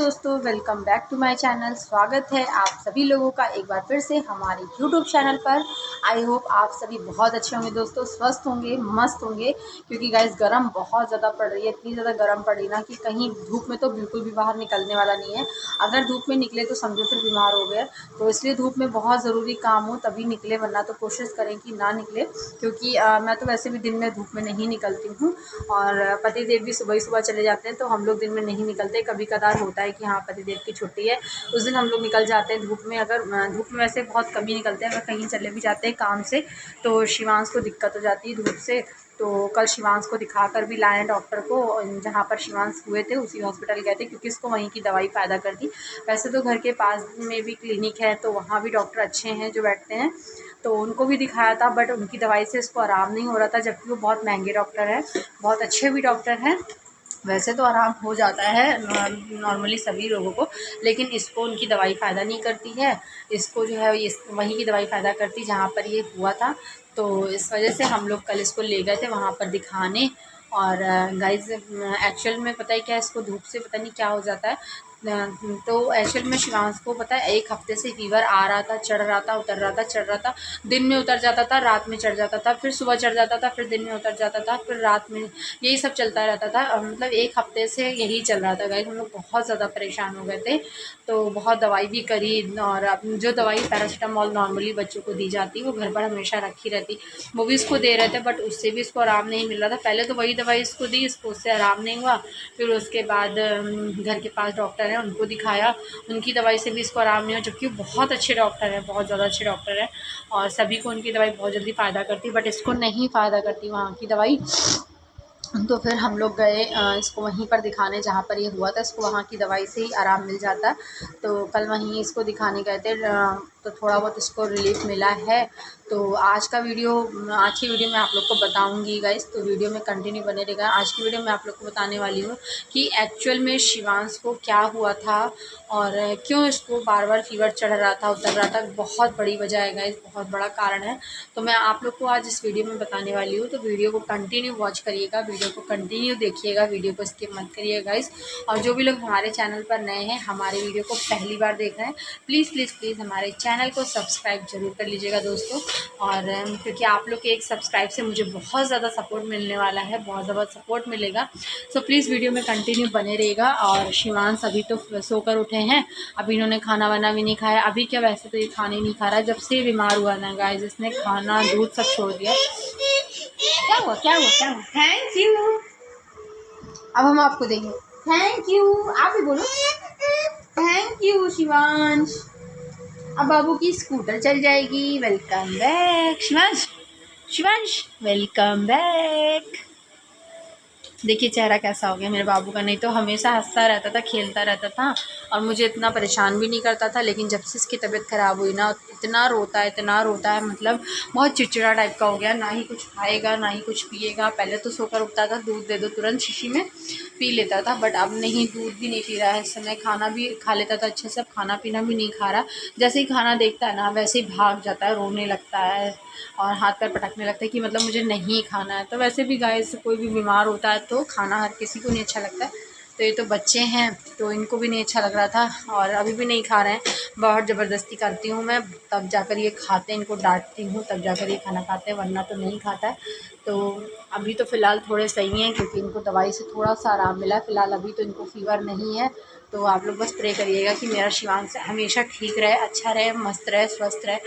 दोस्तों, welcome back to my channel. स्वागत है आप सभी लोगों का एक बार फिर से हमारे यूट्यूब चैनल पर। आई होप आप सभी बहुत अच्छे होंगे दोस्तों, स्वस्थ होंगे, मस्त होंगे। क्योंकि गाइस गर्म बहुत ज़्यादा पड़ रही है, इतनी ज़्यादा गर्म पड़ रही ना कि कहीं धूप में तो बिल्कुल भी बाहर निकलने वाला नहीं है। अगर धूप में निकले तो समझो फिर बीमार हो गए। तो इसलिए धूप में बहुत ज़रूरी काम हो तभी निकले, वरना तो कोशिश करें कि ना निकले। क्योंकि मैं तो वैसे भी दिन में धूप में नहीं निकलती हूँ और पतिदेव भी सुबह ही सुबह चले जाते हैं, तो हम लोग दिन में नहीं निकलते। कभी कदार होता है कि हाँ पतिदेव की छुट्टी है, उस दिन हम लोग निकल जाते हैं धूप में। अगर धूप में वैसे बहुत कम ही निकलते हैं, अगर कहीं चले भी जाते हैं काम से तो शिवांश को दिक्कत हो जाती है धूप से। तो कल शिवांश को दिखा कर भी लाए डॉक्टर को, जहाँ पर शिवांश हुए थे उसी हॉस्पिटल गए थे, क्योंकि इसको वहीं की दवाई फ़ायदा करती। वैसे तो घर के पास में भी क्लिनिक है, तो वहाँ भी डॉक्टर अच्छे हैं जो बैठते हैं, तो उनको भी दिखाया था, बट उनकी दवाई से इसको आराम नहीं हो रहा था। जबकि वो बहुत महंगे डॉक्टर हैं, बहुत अच्छे भी डॉक्टर हैं। वैसे तो आराम हो जाता है नॉर्मली सभी लोगों को, लेकिन इसको उनकी दवाई फ़ायदा नहीं करती है। इसको जो है इस वहीं की दवाई फ़ायदा करती जहाँ पर ये हुआ था। तो इस वजह से हम लोग कल इसको ले गए थे वहाँ पर दिखाने। और गाइस एक्चुअल में पता है क्या, इसको धूप से पता नहीं क्या हो जाता है। तो एक्चुअल में शिवांश को पता है 1 हफ्ते से फीवर आ रहा था, चढ़ रहा था, उतर रहा था, चढ़ रहा था। दिन में उतर जाता था, रात में चढ़ जाता था, फिर सुबह चढ़ जाता था, फिर दिन में उतर जाता था, फिर रात में, यही सब चलता रहता था। मतलब 1 हफ्ते से यही चल रहा था गाइस। हम लोग बहुत ज़्यादा परेशान हो गए थे, तो बहुत दवाई भी करी। और जो दवाई पैरासीटामॉल नॉर्मली बच्चों को दी जाती वो घर पर हमेशा रखी रहती, वो भी इसको दे रहे थे, बट उससे भी इसको आराम नहीं मिल रहा था। पहले तो वही दवाई इसको दी, इसको उससे आराम नहीं हुआ। फिर उसके बाद घर के पास डॉक्टर हैं उनको दिखाया, उनकी दवाई से भी इसको आराम नहीं हुआ। जबकि बहुत अच्छे डॉक्टर हैं, बहुत ज़्यादा अच्छे डॉक्टर हैं, और सभी को उनकी दवाई बहुत जल्दी फ़ायदा करती, बट इसको नहीं फ़ायदा करती वहाँ की दवाई। तो फिर हम लोग गए इसको वहीं पर दिखाने जहाँ पर ये हुआ था। इसको वहाँ की दवाई से ही आराम मिल जाता। तो कल वहीं इसको दिखाने गए थे, तो थोड़ा बहुत इसको रिलीफ़ मिला है। तो आज की वीडियो मैं आप लोग को बताऊंगी गाइस, तो वीडियो में कंटिन्यू बने रहेगा। आज की वीडियो में आप लोग को बताने वाली हूँ कि एक्चुअल में शिवांश को क्या हुआ था और क्यों इसको बार बार फीवर चढ़ रहा था, उतर रहा था। बहुत बड़ी वजह है गाइस, बहुत बड़ा कारण है। तो मैं आप लोग को आज इस वीडियो में बताने वाली हूँ, तो वीडियो को कंटिन्यू वॉच करिएगा, वीडियो को कंटिन्यू देखिएगा, वीडियो को स्किप मत करिएगा गाइस। और जो भी लोग हमारे चैनल पर नए हैं, हमारे वीडियो को पहली बार देख रहे हैं, प्लीज़ प्लीज़ प्लीज़ हमारे चैनल को सब्सक्राइब जरूर कर लीजिएगा दोस्तों। और क्योंकि आप लोग के एक सब्सक्राइब से मुझे बहुत ज़्यादा सपोर्ट मिलने वाला है, बहुत ज़्यादा सपोर्ट मिलेगा। सो प्लीज़ वीडियो में कंटिन्यू बने रहेगा। और शिवांश अभी तो सोकर उठे हैं, अभी इन्होंने खाना वाना भी नहीं खाया। अभी क्या, वैसे तो ये खाने नहीं खा रहा है, जब से बीमार हुआ ना गाइस, इसने खाना दूध सब छोड़ दिया। क्या हुआ क्या हुआ क्या हुआ? थैंक यू, अब हम आपको देंगे। थैंक यू, आप भी बोलो थैंक यू शिवांश। अब बाबू की स्कूटर चल जाएगी। Welcome back Shivansh, Shivansh welcome back. देखिए चेहरा कैसा हो गया मेरे बाबू का, नहीं तो हमेशा हंसता रहता था, खेलता रहता था और मुझे इतना परेशान भी नहीं करता था। लेकिन जब से इसकी तबीयत ख़राब हुई ना, इतना रोता है, इतना रोता है, मतलब बहुत चिड़चिड़ा टाइप का हो गया। ना ही कुछ खाएगा, ना ही कुछ पिएगा। पहले तो सोकर उठता था, दूध दे दो तुरंत शीशी में पी लेता था, बट अब नहीं, दूध भी नहीं पी रहा है इस समय। खाना भी खा लेता था अच्छे से, अब खाना पीना भी नहीं खा रहा। जैसे ही खाना देखता है ना, वैसे ही भाग जाता है, रोने लगता है और हाथ पैर पटकने लगता है कि मतलब मुझे नहीं खाना है। तो वैसे भी गाइस कोई भी बीमार होता है तो खाना हर किसी को नहीं अच्छा लगता है। तो ये तो बच्चे हैं, तो इनको भी नहीं अच्छा लग रहा था और अभी भी नहीं खा रहे हैं। बहुत ज़बरदस्ती करती हूँ मैं, तब जाकर ये खाते हैं, इनको डांटती हूँ तब जाकर ये खाना खाते हैं, वरना तो नहीं खाता है। तो अभी तो फ़िलहाल थोड़े सही हैं, क्योंकि इनको दवाई से थोड़ा सा आराम मिला है। फ़िलहाल अभी तो इनको फ़ीवर नहीं है। तो आप लोग बस प्रे करिएगा कि मेरा शिवांश हमेशा ठीक रहे, अच्छा रहे, मस्त रहे, स्वस्थ रहे।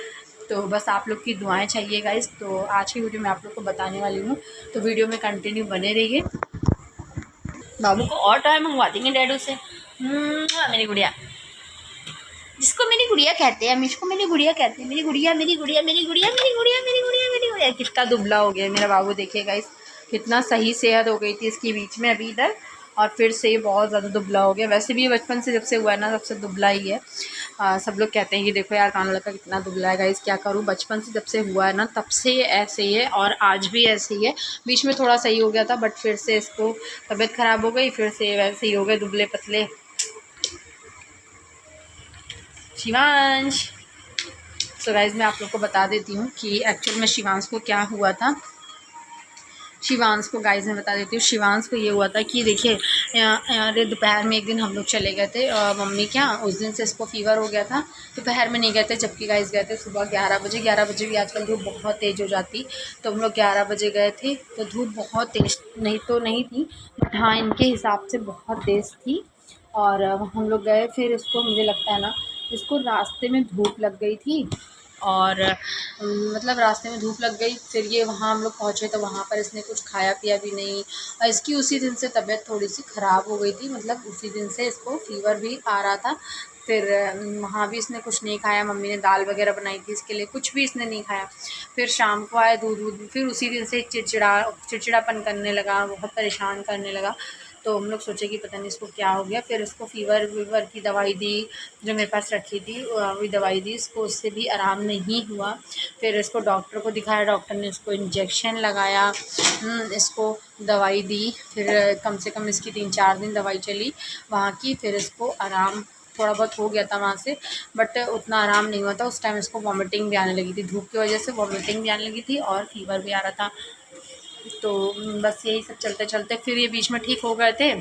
तो बस आप लोग की दुआएं चाहिए गाइस। तो आज की वीडियो में आप लोग को बताने वाली हूँ, तो वीडियो में कंटिन्यू बने रहिए। बाबू को और टॉय मंगवा देंगे डैडू से। मेरी गुड़िया, जिसको मेरी गुड़िया कहते हैं, हम इसको मेरी गुड़िया कहते हैं। मेरी गुड़िया, मेरी गुड़िया, मेरी गुड़िया, मेरी गुड़िया, मेरी गुड़िया, मेरी गुड़िया। कितना दुबला हो गया मेरा बाबू, देखिए गाइस कितना सही सेहत हो गई थी इसकी बीच में अभी इधर, और फिर से ये बहुत ज़्यादा दुबला हो गया। वैसे भी बचपन से जब से हुआ है ना, सबसे दुबला ही है। सब लोग कहते हैं कि देखो यार काना लड़का कितना दुबला है। गाइस क्या करूँ, बचपन से जब से हुआ है ना, तब से ये ऐसे ही है और आज भी ऐसे ही है। बीच में थोड़ा सही हो गया था, बट फिर से इसको तबीयत ख़राब हो गई, फिर से वैसे ही हो गए दुबले पतले। शिवांश, तो गाइस मैं आप लोग को बता देती हूँ कि एक्चुअल में शिवांश को क्या हुआ था। शिवांश को गाइस मैं बता देती हूँ, शिवांश को ये हुआ था कि देखिए अरे दोपहर में एक दिन हम लोग चले गए थे मम्मी क्या, उस दिन से इसको फ़ीवर हो गया था। दोपहर में नहीं गए थे, जबकि गाइस गए थे सुबह 11 बजे। 11 बजे भी आजकल धूप बहुत तेज़ हो जाती, तो हम लोग 11 बजे गए थे। तो धूप बहुत तेज़ नहीं थी, बट हाँ इनके हिसाब से बहुत तेज़ थी। और हम लोग गए, फिर इसको मुझे लगता है ना इसको रास्ते में धूप लग गई थी, और मतलब रास्ते में धूप लग गई। फिर ये वहाँ हम लोग पहुँचे तो वहाँ पर इसने कुछ खाया पिया भी नहीं, और इसकी उसी दिन से तबीयत थोड़ी सी ख़राब हो गई थी, मतलब उसी दिन से इसको फ़ीवर भी आ रहा था। फिर वहाँ भी इसने कुछ नहीं खाया, मम्मी ने दाल वगैरह बनाई थी इसके लिए, कुछ भी इसने नहीं खाया। फिर शाम को आए दूध वूध, फिर उसी दिन से चिड़चिड़ापन करने लगा, बहुत परेशान करने लगा। तो हम लोग सोचे कि पता नहीं इसको क्या हो गया। फिर इसको फ़ीवर की दवाई दी, जो मेरे पास रखी थी वही दवाई दी इसको, उससे भी आराम नहीं हुआ। फिर इसको डॉक्टर को दिखाया, डॉक्टर ने इसको इंजेक्शन लगाया, इसको दवाई दी। फिर कम से कम इसकी 3-4 दिन दवाई चली वहाँ की। फिर इसको आराम थोड़ा बहुत हो गया था वहाँ से, बट उतना आराम नहीं हुआ था। उस टाइम इसको वॉमिटिंग भी आने लगी थी, धूप की वजह से वॉमिटिंग भी आने लगी थी और फ़ीवर भी आ रहा था। तो बस यही सब चलते चलते फिर ये बीच में ठीक हो गए थे।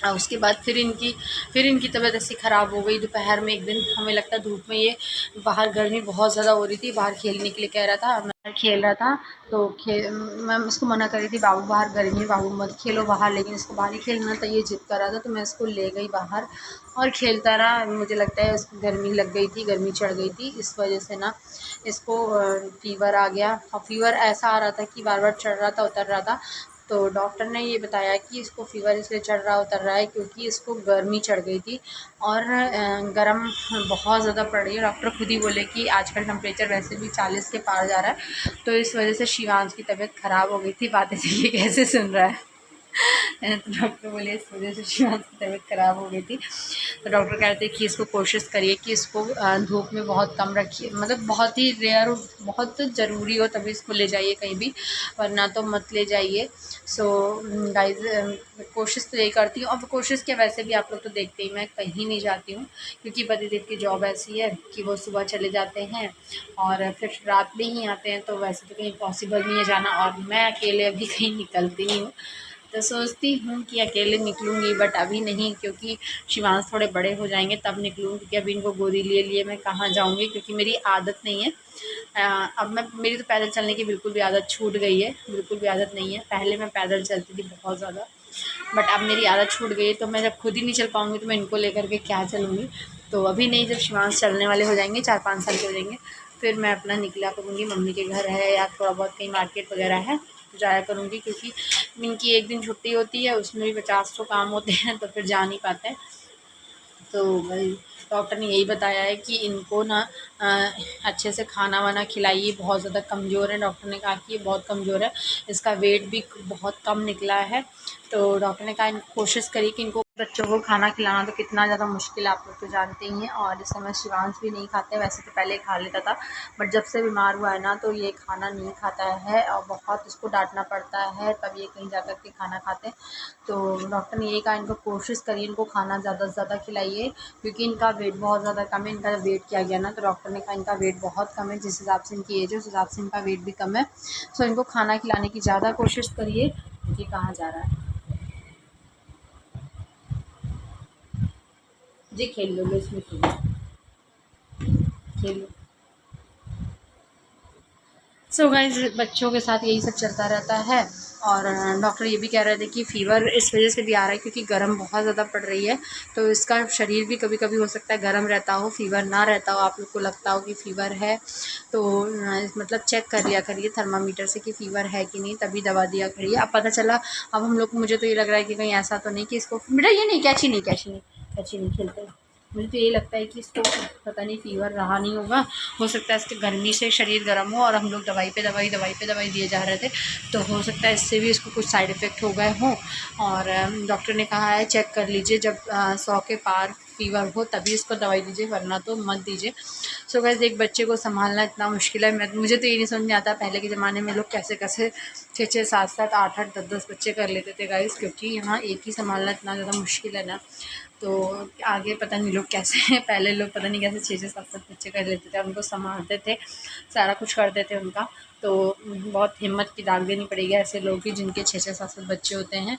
और उसके बाद फिर इनकी तबीयत ऐसी ख़राब हो गई। दोपहर में एक दिन हमें लगता है धूप में ये बाहर, गर्मी बहुत ज़्यादा हो रही थी, बाहर खेलने के लिए कह रहा था, मैं खेल रहा था तो मैं इसको मना कर रही थी, बाबू बाहर गर्मी, बाबू मत खेलो बाहर, लेकिन इसको बाहर ही खेलना था, ये जिद कर रहा था। तो मैं इसको ले गई बाहर और खेलता रहा। मुझे लगता है इसको गर्मी लग गई थी, गर्मी चढ़ गई थी, इस वजह से ना इसको फ़ीवर आ गया। और फ़ीवर ऐसा आ रहा था कि बार बार चढ़ रहा था उतर रहा था। तो डॉक्टर ने ये बताया कि इसको फ़ीवर इसलिए चढ़ रहा उतर रहा है क्योंकि इसको गर्मी चढ़ गई थी और गर्म बहुत ज़्यादा पड़ रही है। डॉक्टर खुद ही बोले कि आजकल टेम्परेचर वैसे भी 40 के पार जा रहा है, तो इस वजह से शिवांश की तबीयत ख़राब हो गई थी। बातें से ये कैसे सुन रहा है तो डॉक्टर बोले इस वजह से शिवांश की तबीयत ख़राब हो गई थी। तो डॉक्टर कहते हैं कि इसको कोशिश करिए कि इसको धूप में बहुत कम रखिए, मतलब बहुत ही रेयर, बहुत ज़रूरी हो तभी इसको ले जाइए कहीं भी, वरना तो मत ले जाइए। सो गाइज कोशिश तो यही करती हूँ। अब कोशिश के वैसे भी आप लोग तो देखते ही, मैं कहीं नहीं जाती हूँ क्योंकि पतिदेव की जॉब ऐसी है कि वो सुबह चले जाते हैं और फिर रात में ही आते हैं, तो वैसे तो कहीं पॉसिबल नहीं है जाना, और मैं अकेले अभी कहीं निकलती नहीं हूँ। तो सोचती हूँ कि अकेले निकलूँगी, बट अभी नहीं, क्योंकि शिवांश थोड़े बड़े हो जाएंगे तब निकलूँगी, क्योंकि अभी इनको गोदी लिए लिए मैं कहाँ जाऊँगी, क्योंकि मेरी आदत नहीं है। अब मेरी तो पैदल चलने की बिल्कुल भी आदत छूट गई है, बिल्कुल भी आदत नहीं है। पहले मैं पैदल चलती थी बहुत ज़्यादा, बट अब मेरी आदत छूट गई है। तो मैं जब खुद ही नहीं चल पाऊँगी तो मैं इनको लेकर के क्या चलूँगी। तो अभी नहीं, जब शिवांश चलने वाले हो जाएंगे, 4-5 साल के हो जाएंगे, फिर मैं अपना निकला करूँगी। मम्मी के घर है या थोड़ा बहुत कहीं मार्केट वगैरह है तो जाया करूँगी, क्योंकि इनकी एक दिन छुट्टी होती है, उसमें भी 50 तो काम होते हैं, तो फिर जा नहीं पाते हैं। तो भाई डॉक्टर ने यही बताया है कि इनको ना अच्छे से खाना वाना खिलाइए, बहुत ज़्यादा कमज़ोर है। डॉक्टर ने कहा कि ये बहुत कमज़ोर है, इसका वेट भी बहुत कम निकला है। तो डॉक्टर ने कहा इनको कोशिश करिए कि इनको, बच्चों को खाना खिलाना तो कितना ज़्यादा मुश्किल आप लोग तो जानते ही हैं। और इस समय शिवांश भी नहीं खाते, वैसे तो पहले खा लेता था, बट जब से बीमार हुआ है ना तो ये खाना नहीं खाता है और बहुत उसको डांटना पड़ता है, तब ये कहीं जा कर के खाना खाते हैं। तो डॉक्टर ने यही कहा इनको कोशिश करिए, इनको खाना ज़्यादा से ज़्यादा खिलाइए, क्योंकि इनका वेट बहुत ज़्यादा कम है। इनका जब वेट किया गया ना तो डॉक्टर ने कहा इनका वेट बहुत कम है, जिस हिसाब से इनकी एज है उस हिसाब से इनका वेट भी कम है। सो इनको खाना खिलाने की ज़्यादा कोशिश करिए। ये कहाँ जा रहा है जी, खेल लो इसमें, खेल लो। सो गाइस बच्चों के साथ यही सब चलता रहता है। और डॉक्टर ये भी कह रहे थे कि फ़ीवर इस वजह से भी आ रहा है क्योंकि गर्म बहुत ज़्यादा पड़ रही है, तो इसका शरीर भी कभी कभी हो सकता है गर्म रहता हो, फ़ीवर ना रहता हो, आप लोग को लगता हो कि फ़ीवर है तो मतलब चेक कर लिया करिए थर्मामीटर से कि फ़ीवर है कि नहीं, तभी दवा दिया करिए। अब पता चला, अब हम लोग, मुझे तो ये लग रहा है कि कहीं ऐसा तो नहीं कि इसको, बेटा ये नहीं, कैची नहीं खेलते। मुझे तो यही लगता है कि इसको पता नहीं फ़ीवर रहा नहीं होगा, हो सकता है इसके गर्मी से शरीर गर्म हो, और हम लोग दवाई पे दवाई दिए जा रहे थे, तो हो सकता है इससे भी इसको कुछ साइड इफ़ेक्ट हो गए हों। और डॉक्टर ने कहा है चेक कर लीजिए, जब 100 के पार फ़ीवर हो तभी इसको दवाई दीजिए, वरना तो मत दीजिए। सो गाइस एक बच्चे को संभालना इतना मुश्किल है, मुझे तो ये नहीं समझ में आता पहले के ज़माने में लोग कैसे कैसे 6-6, 7-7, 8-8, 10-10 बच्चे कर लेते थे गाइस, क्योंकि यहाँ एक ही संभालना इतना ज़्यादा मुश्किल है ना। तो आगे पता नहीं लोग कैसे हैं, पहले लोग पता नहीं कैसे 6-6 7-7 बच्चे कर लेते थे, उनको संभालते थे, सारा कुछ करते थे उनका। तो बहुत हिम्मत की दाग देनी पड़ेगी ऐसे लोग की जिनके 6-6 7-7 बच्चे होते हैं,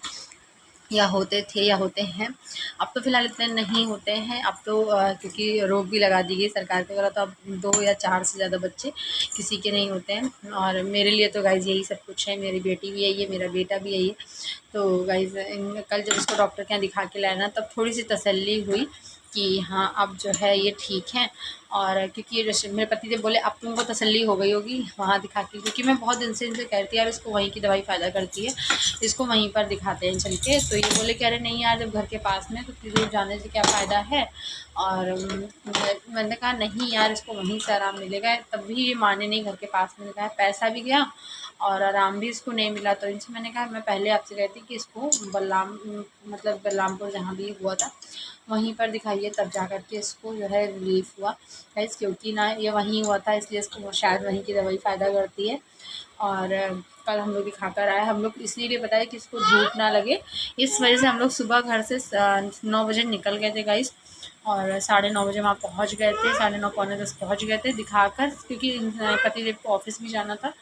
या होते थे या होते हैं। अब तो फ़िलहाल इतने नहीं होते हैं, अब तो क्योंकि रोक भी लगा दी गई सरकार के द्वारा, तो अब 2 या 4 से ज़्यादा बच्चे किसी के नहीं होते हैं। और मेरे लिए तो गाइज़ यही सब कुछ है, मेरी बेटी भी यही है, मेरा बेटा भी यही है। तो गाइज़ कल जब इसको डॉक्टर के यहाँ दिखा के लाया ना, तब थोड़ी सी तसल्ली हुई कि हाँ अब जो है ये ठीक है। और क्योंकि मेरे पति देव बोले अब तुमको तसल्ली हो गई होगी वहाँ दिखा के, क्योंकि मैं बहुत दिन से इनसे कहती यार इसको वहीं की दवाई फ़ायदा करती है, इसको वहीं पर दिखाते हैं चल के। तो ये बोले कह रहे नहीं यार जब घर के पास में तो दूर जाने से क्या फ़ायदा है। और मैंने कहा नहीं यार इसको वहीं से आराम मिलेगा, तब भी ये माने नहीं, घर के पास में दिखाया, पैसा भी गया और आराम भी इसको नहीं मिला। तो इनसे मैंने कहा मैं पहले आपसे कहती कि इसको मतलब बलरामपुर जहाँ भी हुआ था वहीं पर दिखाइए, तब जा कर के इसको जो है रिलीफ़ हुआ गाइस, क्योंकि ना ये वहीं हुआ था इसलिए इसको शायद वहीं की दवाई फ़ायदा करती है। और कल हम लोग दिखा कर आए, हम लोग इसलिए बताया कि इसको धूप ना लगे, इस वजह से हम लोग सुबह घर से 9 बजे निकल गए थे गाइस, और 9:30 बजे वहाँ पहुँच गए थे, 9:30 पौने 10 पहुँच गए थे दिखाकर, क्योंकि पतिदेव को ऑफिस भी जाना था।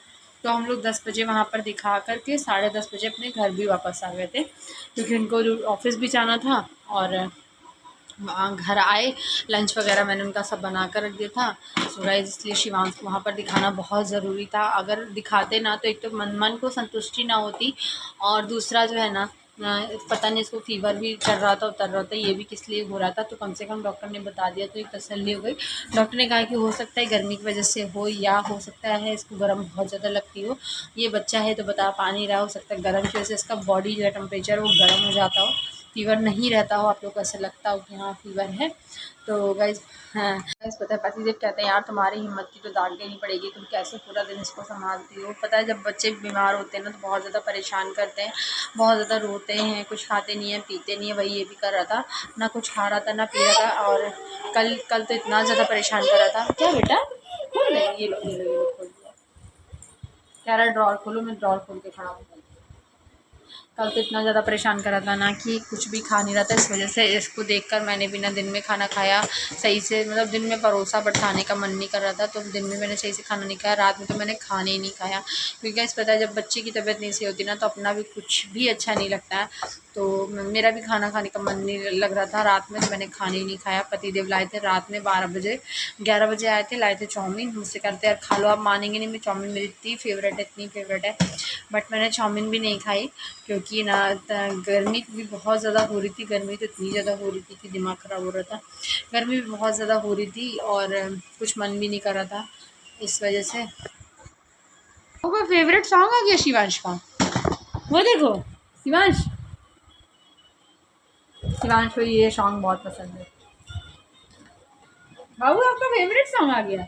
तो हम लोग 10 बजे वहाँ पर दिखा कर के 10:30 बजे अपने घर भी वापस आ गए थे, क्योंकि उनको ऑफिस भी जाना था। और घर आए, लंच वगैरह मैंने उनका सब बना कर रख दिया था। सो गाइस इसलिए शिवांश को वहाँ पर दिखाना बहुत ज़रूरी था, अगर दिखाते ना तो एक तो मन को संतुष्टि ना होती, और दूसरा जो है ना पता नहीं इसको फ़ीवर भी चढ़ रहा था उतर रहा था, ये भी किस लिए हो रहा था। तो कम से कम डॉक्टर ने बता दिया तो एक तसल्ली हो गई। डॉक्टर ने कहा कि हो सकता है गर्मी की वजह से हो, या हो सकता है इसको गर्म बहुत ज़्यादा लगती हो, ये बच्चा है तो बता पा नहीं रहा, हो सकता है गर्म की वजह से इसका बॉडी जो है टेम्परेचर वो गर्म हो जाता हो, फ़ीवर नहीं रहता हो, आप लोग को ऐसा लगता हो कि हाँ फ़ीवर है। तो गाइज़ हाँ गाइज़ पता है पतिदेव कहते हैं यार तुम्हारी हिम्मत की तो दाग देनी पड़ेगी, तुम कैसे पूरा दिन इसको संभालती हो। पता है जब बच्चे बीमार होते हैं ना तो बहुत ज़्यादा परेशान करते हैं, बहुत ज़्यादा रोते हैं, कुछ खाते नहीं हैं पीते नहीं हैं। वही ये भी कर रहा था, ना कुछ खा रहा था ना पी रहा था, और कल तो इतना ज़्यादा परेशान कर रहा था। क्या बेटा खोल रहे ये लोग खोल दिया, कह रहा ड्रॉर खोलो, मैं ड्रॉर खोल के खड़ा हूँ। कल तो इतना ज़्यादा परेशान कर रहा था ना कि कुछ भी खा नहीं रहा था, इस वजह से इसको देखकर मैंने भी ना दिन में खाना खाया सही से, मतलब दिन में परोसा बट खाने का मन नहीं कर रहा था, तो दिन में मैंने सही से खाना नहीं खाया, रात में तो मैंने खाने ही नहीं खाया, क्योंकि गाइस पता है जब बच्चे की तबीयत नहीं सही होती ना तो अपना भी कुछ भी अच्छा नहीं लगता है। तो मेरा भी खाना खाने का मन नहीं लग रहा था रात में, तो मैंने खाने ही नहीं खाया। पतिदेव लाए थे रात में 11 बजे आए थे, लाए थे चाउमीन, मुझसे कहते यार खा लो, आप मानेंगे नहीं, मैं चाउमीन मेरी इतनी फेवरेट है, इतनी फेवरेट है, बट मैंने चाउमीन भी नहीं खाई, क्योंकि ना गर्मी भी बहुत ज़्यादा हो रही थी, गर्मी तो इतनी ज़्यादा हो रही थी कि दिमाग ख़राब हो रहा था, गर्मी भी बहुत ज़्यादा हो रही थी और कुछ मन भी नहीं कर रहा था, इस वजह से। वो फेवरेट सॉन्ग आ गया शिवांश का, वो देखो शिवांश को ये सॉन्ग बहुत पसंद है। बाबू आपका फेवरेट सॉन्ग आ गया,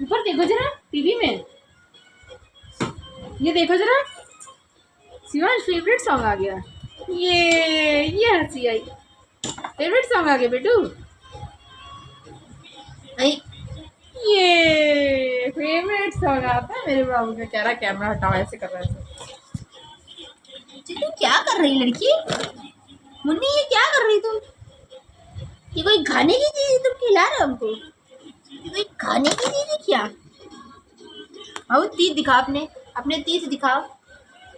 ऊपर देखो जरा टीवी में, ये देखो जरा शिवांश फेवरेट सॉन्ग आ गया, ये हंसी आई, फेवरेट सॉन्ग आ गया बेटू, ये फेवरेट सॉन्ग आता है मेरे बाबू का। कह रहा कैमरा हटाओ, ऐसे कर रहा है। तुम क्या कर रही लड़की मुन्नी, ये क्या कर रही तुम, ये कोई खाने की चीज तुम खिला रहे हो हमको, ये कोई खाने की चीज है क्या। बाबू तीत दिखा, अपने तीत दिखाओ,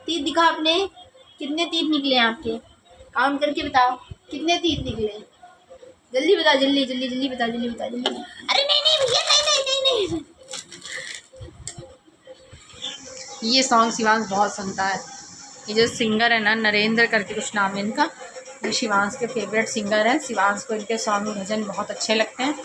तीत दिखा अपने, कितने तीत निकले आपके, काउंट करके बताओ कितने तीत निकले, जल्दी बता, जल्दी जल्दी जल्दी बता, जल्दी बता जल्दी। अरे नहीं नहीं भैया, नहीं नहीं नहीं नहीं, ये सॉन्ग शिवांश बहुत सुनता है। ये जो सिंगर है ना नरेंद्र करके कुछ नाम है इनका, ये शिवांश के फेवरेट सिंगर हैं। शिवांश को इनके सॉन्ग भजन बहुत अच्छे लगते हैं।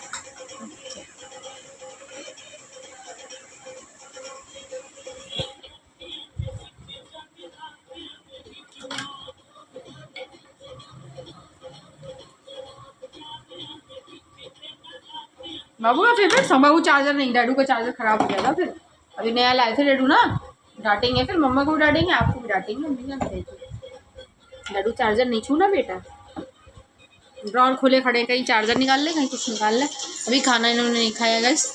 बाबू का फेवरेट सॉन्ग, बाबू चार्जर नहीं, डैडू का चार्जर खराब हो गया था, फिर अभी नया लाए थे डैडू ना, डांटेंगे फिर, मम्मा को भी डांटेंगे, आपको भी डांटेंगे, मम्मी का डैडू चार्जर नहीं छूना बेटा, ड्रॉर खोले खड़े, कहीं चार्जर निकाल ले, कहीं कुछ निकाल ले। अभी खाना इन्होंने नहीं खाया गाइस,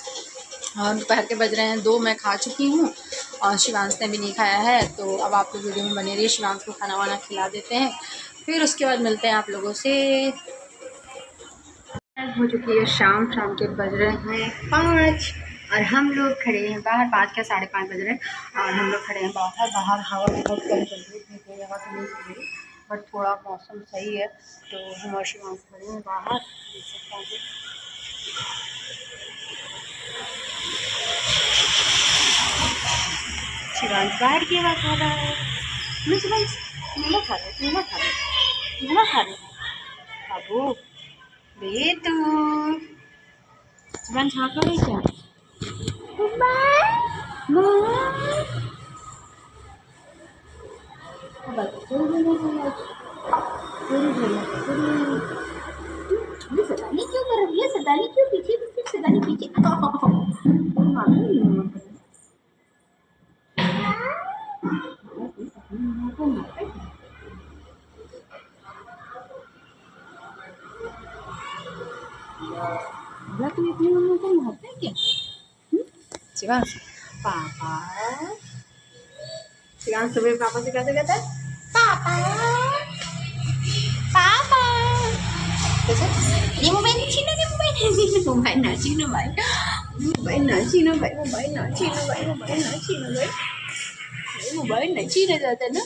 और दोपहर के बज रहे हैं 2, मैं खा चुकी हूँ और शिवांश ने भी नहीं खाया है। तो अब आप लोग वीडियो में बने रहिए, शिवांश को खाना वाना खिला देते हैं, फिर उसके बाद मिलते हैं आप लोगों से। हो चुकी है शाम के बज रहे हैं 5 और हम लोग खड़े हैं बाहर। 5 क्या 5:30 बज रहे हैं और हम लोग खड़े हैं बाहर। हवा बहुत कम चल रही है, कोई हवा तो नहीं चल रही, बट थोड़ा मौसम सही है। तो हम और शिवांश खड़े हैं बाहर, देख सकते हैं। शिवांश बाहर की हवा खा रहा है। शिवांश मेला खा रहे, मेला खा रहे, मेला खा रहे बाबू बेतू। शिवांश हाँ कर रही क्या? ये सदानी क्यों कर रही है? सदानी क्यों पीछे पीछे? सदानी पीछे क्या? शिवांश पापा, शिवांश सुबह पापा से कैसे कहता है? पापा पापा। ये मोबाइल छीनो, ये मोबाइल ना छीनो भाई, मोबाइल ना छीनो भाई, मोबाइल ना छीनो भाई, मोबाइल ना छीनो भाई, मोबाइल नहीं छीना जाता ना।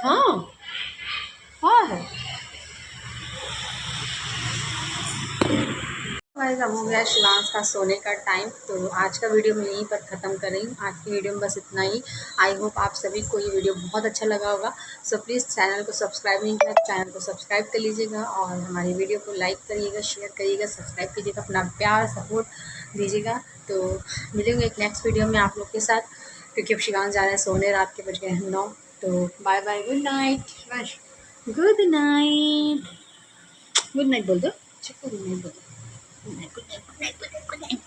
हाँ हाँ है। अब हो गया शिवांश का सोने का टाइम। तो आज का वीडियो मैं यहीं पर ख़त्म कर रही हूँ। आज की वीडियो में बस इतना ही। आई होप आप सभी को ये वीडियो बहुत अच्छा लगा होगा। सो प्लीज़ चैनल को सब्सक्राइब नहीं किया, चैनल को सब्सक्राइब कर लीजिएगा और हमारी वीडियो को लाइक करिएगा, शेयर करिएगा, सब्सक्राइब कीजिएगा, अपना प्यार सपोर्ट दीजिएगा। तो मिलेंगे एक नेक्स्ट वीडियो में आप लोग के साथ, क्योंकि अब शिवांश जा रहे हैं सोने, रात के बज गए हैं 9। तो bye bye, good night. Good night, good night बोल दो, गुड नाइट बोल दो। Good night, good night, good night, good night, good night.